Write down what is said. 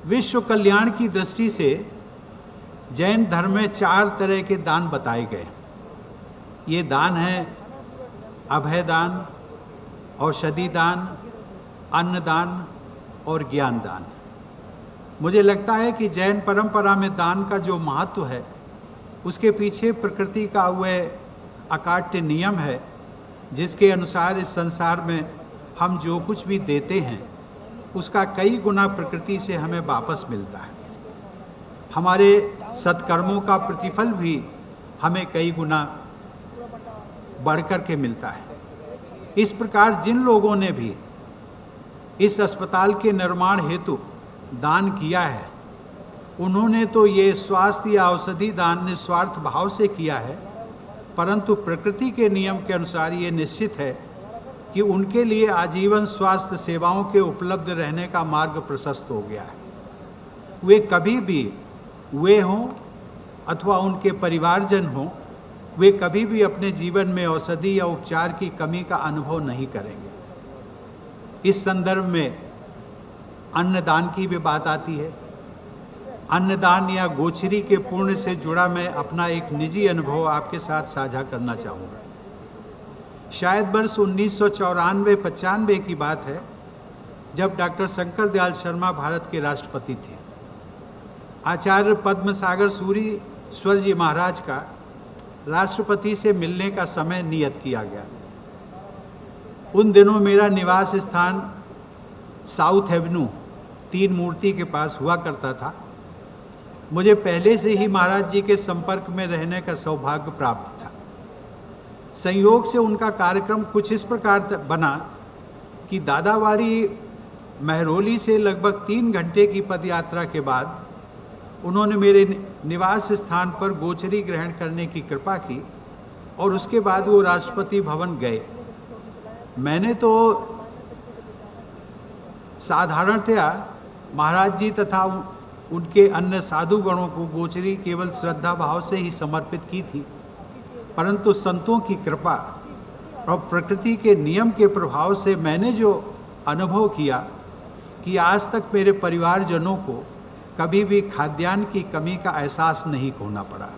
विश्व कल्याण की दृष्टि से जैन धर्म में 4 तरह के दान बताए गए। ये दान है अभय दान, औषधि दान, अन्नदान और ज्ञान दान। मुझे लगता है कि जैन परंपरा में दान का जो महत्व है उसके पीछे प्रकृति का वह अकाट्य नियम है जिसके अनुसार इस संसार में हम जो कुछ भी देते हैं उसका कई गुना प्रकृति से हमें वापस मिलता है। हमारे सत्कर्मों का प्रतिफल भी हमें कई गुना बढ़कर के मिलता है। इस प्रकार जिन लोगों ने भी इस अस्पताल के निर्माण हेतु दान किया है उन्होंने तो ये स्वास्थ्य या औषधि दान निस्वार्थ भाव से किया है, परंतु प्रकृति के नियम के अनुसार ये निश्चित है कि उनके लिए आजीवन स्वास्थ्य सेवाओं के उपलब्ध रहने का मार्ग प्रशस्त हो गया है। वे कभी भी वे हों अथवा उनके परिवारजन हों, वे कभी भी अपने जीवन में औषधि या उपचार की कमी का अनुभव नहीं करेंगे। इस संदर्भ में अन्नदान की भी बात आती है। अन्नदान या गोचरी के पुण्य से जुड़ा मैं अपना एक निजी अनुभव आपके साथ साझा करना चाहूँगा। शायद वर्ष 1994-95 की बात है जब डॉक्टर शंकर दयाल शर्मा भारत के राष्ट्रपति थे। आचार्य पद्म सागर सूरी स्वर जी महाराज का राष्ट्रपति से मिलने का समय नियत किया गया। उन दिनों मेरा निवास स्थान साउथ एवेन्यू 3 मूर्ति के पास हुआ करता था। मुझे पहले से ही महाराज जी के संपर्क में रहने का सौभाग्य प्राप्त था। संयोग से उनका कार्यक्रम कुछ इस प्रकार बना कि दादावारी महरौली से लगभग 3 घंटे की पदयात्रा के बाद उन्होंने मेरे निवास स्थान पर गोचरी ग्रहण करने की कृपा की और उसके बाद वो राष्ट्रपति भवन गए। मैंने तो साधारणतया महाराज जी तथा उनके अन्य साधु गणों को गोचरी केवल श्रद्धा भाव से ही समर्पित की थी, परंतु संतों की कृपा और प्रकृति के नियम के प्रभाव से मैंने जो अनुभव किया कि आज तक मेरे परिवारजनों को कभी भी खाद्यान्न की कमी का एहसास नहीं होना पड़ा।